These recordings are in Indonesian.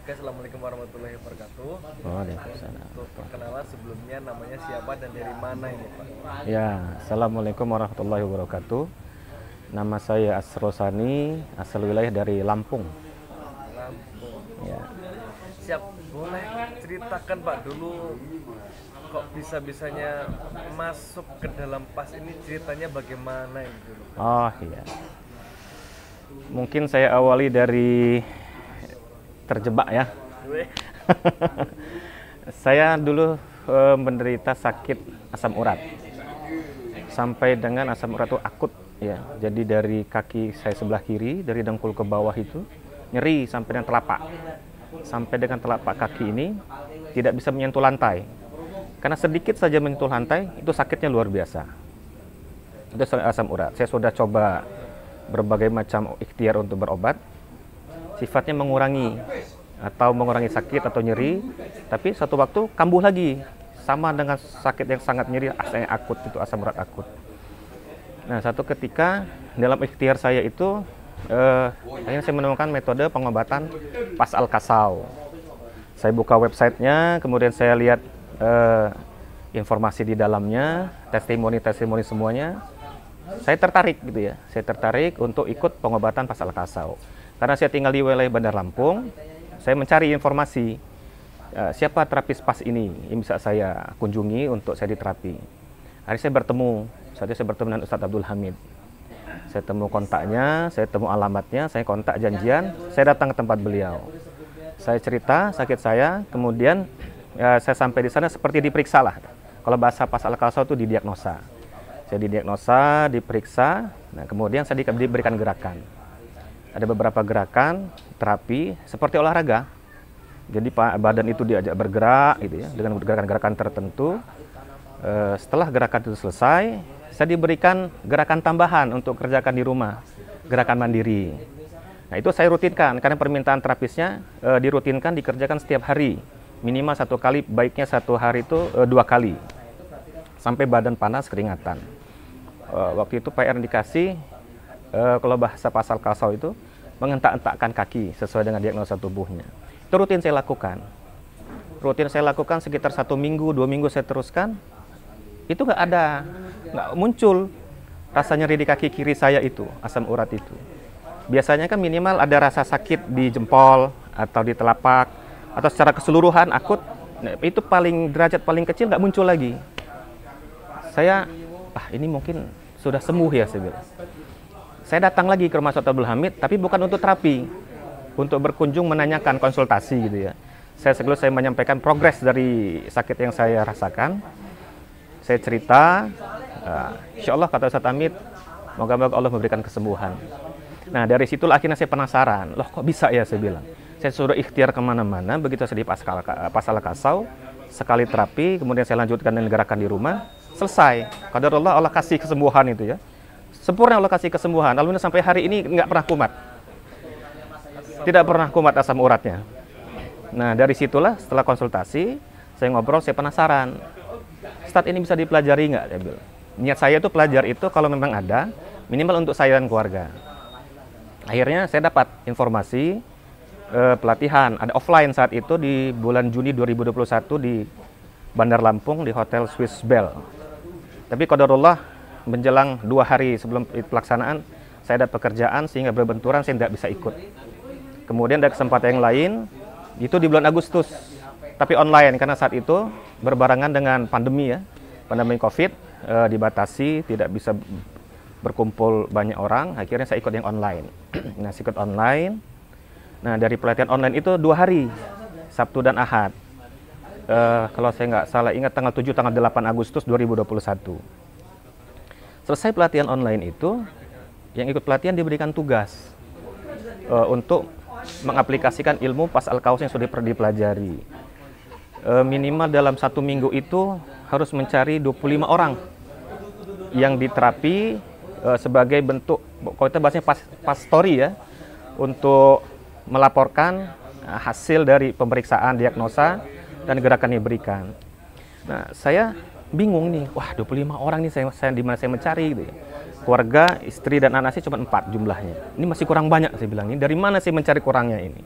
Oke, assalamualaikum warahmatullahi wabarakatuh. Waalaikumsalam. Untuk perkenalan sebelumnya namanya siapa dan dari mana ini Pak? Ya, Assalamualaikum warahmatullahi wabarakatuh. Nama saya Asrosani, asal wilayah dari Lampung. Lampung. Ya, Siap, boleh ceritakan Pak dulu kok bisa-bisanya masuk ke dalam PAS ini, ceritanya bagaimana ini dulu? oh iya. Mungkin saya awali dari terjebak ya. Weh, Saya dulu menderita sakit asam urat. Sampai dengan asam urat itu akut ya. Jadi dari kaki saya sebelah kiri, dari dengkul ke bawah itu nyeri sampai dengan telapak. Sampai dengan telapak kaki ini tidak bisa menyentuh lantai. Karena sedikit saja menyentuh lantai itu sakitnya luar biasa. Itu asam urat. Saya sudah coba berbagai macam ikhtiar untuk berobat. Sifatnya mengurangi sakit atau nyeri, tapi satu waktu kambuh lagi sama dengan sakit yang sangat nyeri, akut, itu asam urat akut. Nah, satu ketika dalam ikhtiar saya itu akhirnya saya menemukan metode pengobatan PAS Al-Kasau. Saya buka websitenya, kemudian saya lihat informasi di dalamnya, testimoni semuanya. Saya tertarik gitu ya. Saya tertarik untuk ikut pengobatan PAS Al-Kasau. Karena saya tinggal di wilayah Bandar Lampung, saya mencari informasi siapa terapis PAS ini yang bisa saya kunjungi untuk saya diterapi. Akhirnya saat itu saya bertemu dengan Ustadz Abdul Hamid. Saya temu kontaknya, saya temu alamatnya, saya kontak janjian, saya datang ke tempat beliau. Saya cerita sakit saya, kemudian saya sampai di sana seperti diperiksa lah. Kalau bahasa PAS Al-Kasau itu didiagnosa. Saya didiagnosa, diperiksa, nah kemudian saya diberikan gerakan. Ada beberapa gerakan terapi seperti olahraga. Jadi badan itu diajak bergerak gitu ya, dengan gerakan-gerakan tertentu. Setelah gerakan itu selesai, saya diberikan gerakan tambahan untuk kerjakan di rumah, gerakan mandiri. Nah, itu saya rutinkan karena permintaan terapisnya dirutinkan dikerjakan setiap hari. Minimal 1 kali, baiknya 1 hari itu 2 kali. Sampai badan panas, keringatan. Waktu itu PR dikasih, kalau bahasa PAS Al-Kasau itu mengentak-entakkan kaki sesuai dengan diagnosa tubuhnya. Itu rutin saya lakukan. Sekitar 1 minggu, 2 minggu saya teruskan. Itu nggak muncul rasa nyeri di kaki kiri saya itu, asam urat itu. Biasanya kan minimal ada rasa sakit di jempol atau di telapak atau secara keseluruhan akut. Nah, itu derajat paling kecil nggak muncul lagi. Saya, ini mungkin sudah sembuh ya, saya bilang. Saya datang lagi ke rumah Ustadz Abdul Hamid, tapi bukan untuk terapi, untuk berkunjung menanyakan konsultasi gitu ya. Saya menyampaikan progres dari sakit yang saya rasakan. Saya cerita, insya Allah kata Ustadz Hamid, moga-moga Allah memberikan kesembuhan. Nah, dari situlah akhirnya saya penasaran, loh kok bisa ya, saya bilang. Saya sudah ikhtiar kemana-mana, begitu saya di PAS Al-Kasau, sekali terapi, kemudian saya lanjutkan dengan gerakan di rumah, selesai. Qadarullah, Allah kasih kesembuhan itu ya. Sempurna Allah kasih kesembuhan. Alhamdulillah sampai hari ini nggak pernah kumat. Tidak pernah kumat asam uratnya. Nah, dari situlah setelah konsultasi, saya ngobrol, saya penasaran. Ustadz, ini bisa dipelajari nggak? Dia bilang. Niat saya itu pelajar itu kalau memang ada, minimal untuk saya dan keluarga. Akhirnya saya dapat informasi pelatihan, ada offline saat itu di bulan Juni 2021 di Bandar Lampung di Hotel Swiss Bell. Tapi qadarullah menjelang 2 hari sebelum pelaksanaan saya ada pekerjaan sehingga berbenturan saya tidak bisa ikut. Kemudian ada kesempatan yang lain itu di bulan Agustus, tapi online karena saat itu berbarengan dengan pandemi ya, pandemi COVID, dibatasi, tidak bisa berkumpul banyak orang. Akhirnya saya ikut yang online. Nah, saya ikut online. Nah, dari pelatihan online itu 2 hari, Sabtu dan Ahad. Kalau saya nggak salah ingat tanggal 7, tanggal 8 Agustus 2021. Selesai pelatihan online itu, yang ikut pelatihan diberikan tugas untuk mengaplikasikan ilmu PAS Al-Kasau yang sudah dipelajari. Minimal dalam 1 minggu itu harus mencari 25 orang yang diterapi sebagai bentuk, kalau kita bahasanya PAS story ya, untuk melaporkan hasil dari pemeriksaan, diagnosa, dan gerakan yang diberikan. Nah, saya bingung nih, wah 25 orang nih saya di mana saya mencari gitu ya. Keluarga, istri dan anak saya cuma 4 jumlahnya. Ini masih kurang banyak saya bilang, ini dari mana saya mencari kurangnya ini.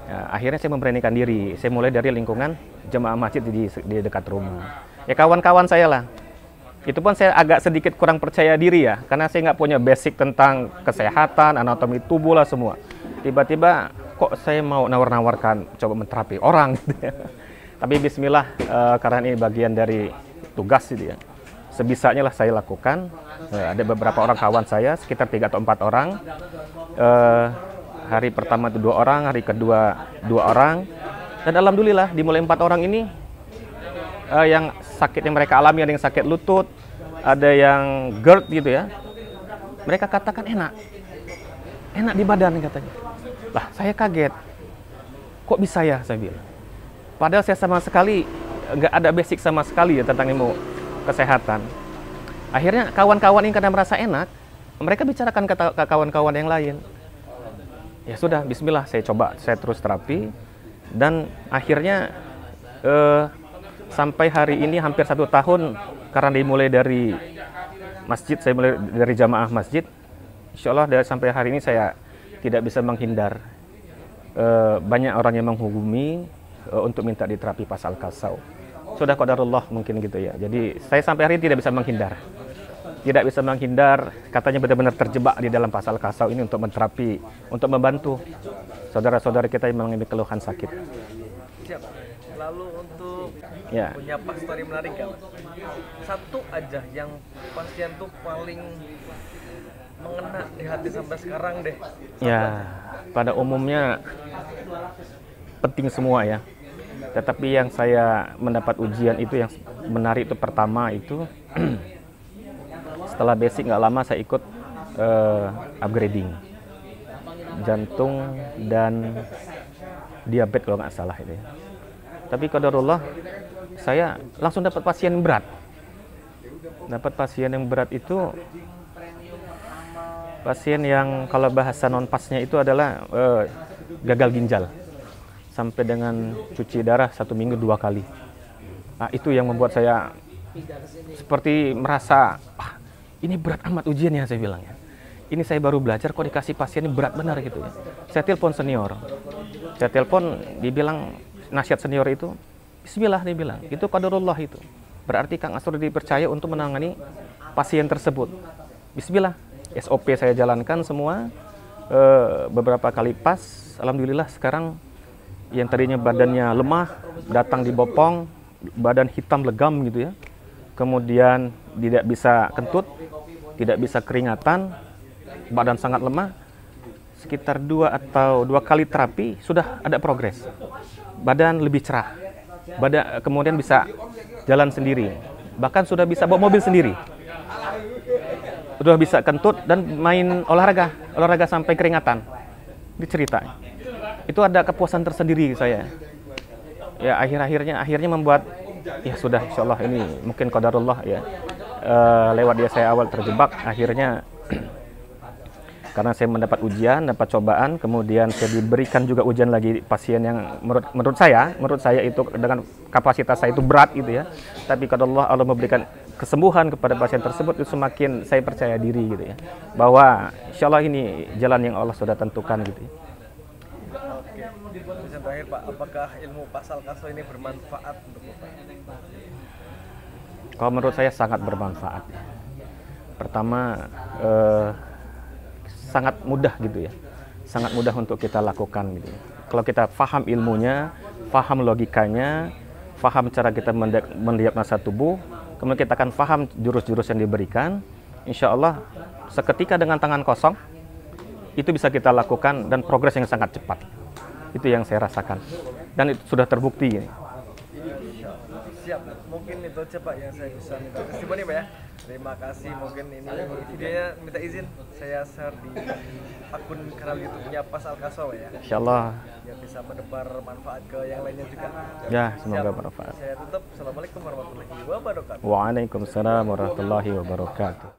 Ya, akhirnya saya memberanikan diri. Saya mulai dari lingkungan jemaah masjid di dekat rumah. Ya kawan-kawan saya lah. Itu pun saya agak sedikit kurang percaya diri ya, karena saya nggak punya basic tentang kesehatan, anatomi tubuh lah semua. Tiba-tiba kok saya mau nawar-nawarkan coba menterapi orang gitu ya. Tapi bismillah, karena ini bagian dari tugas gitu ya. Sebisanya lah saya lakukan. Ada beberapa orang kawan saya, sekitar 3 atau 4 orang. Hari pertama itu 2 orang, hari kedua 2 orang. Dan alhamdulillah dimulai 4 orang ini yang sakit yang mereka alami, ada yang sakit lutut, ada yang GERD gitu ya. Mereka katakan enak di badan katanya. Lah saya kaget, kok bisa ya saya bilang. Padahal saya sama sekali nggak ada basic sama sekali ya tentang ilmu kesehatan. Akhirnya kawan-kawan ini karena merasa enak, mereka bicarakan ke kawan-kawan yang lain. Ya sudah, bismillah saya coba, saya terus terapi. Dan akhirnya sampai hari ini hampir 1 tahun, karena dimulai dari masjid, saya mulai dari jamaah masjid. Insya Allah sampai hari ini saya tidak bisa menghindar. Banyak orang yang menghubungi untuk minta diterapi pasal kasau. Sudah qadarullah mungkin gitu ya. Jadi saya sampai hari ini tidak bisa menghindar. Tidak bisa menghindar, katanya benar-benar terjebak di dalam pasal kasau ini untuk menterapi, untuk membantu saudara-saudara kita yang mengalami keluhan sakit. Siap. Lalu untuk Ya. punya pas story menarik kan? Satu aja yang pasien tuh paling mengena di hati sampai sekarang deh. Ya, pada umumnya penting semua ya. Tetapi yang saya mendapat ujian itu yang menarik itu pertama itu setelah basic nggak lama saya ikut upgrading jantung dan diabetes kalau nggak salah itu ya. Tapi qadarullah saya langsung dapat pasien yang berat. Dapat pasien yang berat itu pasien yang kalau bahasa non pasnya itu adalah gagal ginjal sampai dengan cuci darah 1 minggu 2 kali. Nah, itu yang membuat saya seperti merasa ini berat amat ujiannya, saya bilang ya. Ini saya baru belajar kok dikasih pasien ini berat benar gitu ya. Saya telepon senior. Saya telepon, dibilang nasihat senior itu, bismillah dia bilang, itu qadarullah itu. Berarti Kang Asrul dipercaya untuk menangani pasien tersebut. Bismillah, SOP saya jalankan semua. Beberapa kali pas, alhamdulillah sekarang yang tadinya badannya lemah, datang dibopong, badan hitam legam gitu ya. Kemudian tidak bisa kentut, tidak bisa keringatan, badan sangat lemah. Sekitar 2 atau 2 kali terapi sudah ada progres. Badan lebih cerah, kemudian bisa jalan sendiri, bahkan sudah bisa bawa mobil sendiri. Sudah bisa kentut dan main olahraga sampai keringatan. Ini cerita. Itu ada kepuasan tersendiri saya. Ya akhirnya membuat ya sudah, insya Allah ini mungkin qadarullah ya. Lewat dia saya awal terjebak, akhirnya karena saya mendapat ujian, dapat cobaan, kemudian saya diberikan juga ujian lagi pasien yang menurut saya itu dengan kapasitas saya itu berat gitu ya. Tapi qadarullah Allah memberikan kesembuhan kepada pasien tersebut, itu semakin saya percaya diri gitu ya. Bahwa insya Allah ini jalan yang Allah sudah tentukan gitu ya. Oke, yang terakhir Pak, apakah ilmu pasal kasau ini bermanfaat untuk Bapak? Kalau menurut saya sangat bermanfaat. Pertama, sangat mudah gitu ya, sangat mudah untuk kita lakukan gitu. Kalau kita paham ilmunya, paham logikanya, paham cara kita mendiagnosa tubuh, kemudian kita akan paham jurus-jurus yang diberikan, insya Allah seketika dengan tangan kosong itu bisa kita lakukan dan progres yang sangat cepat. Itu yang saya rasakan dan itu sudah terbukti. Siap, mungkin itu aja Pak yang saya bisa minta testimoni Pak ya. Terima kasih, mungkin ini videonya minta izin saya share di akun kanal YouTube-nya Pasal Kasau ya. Insyaallah. Ya bisa menebar manfaat ke yang lainnya juga. Ya, semoga bermanfaat. Saya tutup. Assalamualaikum warahmatullahi wabarakatuh. Waalaikumsalam warahmatullahi wabarakatuh.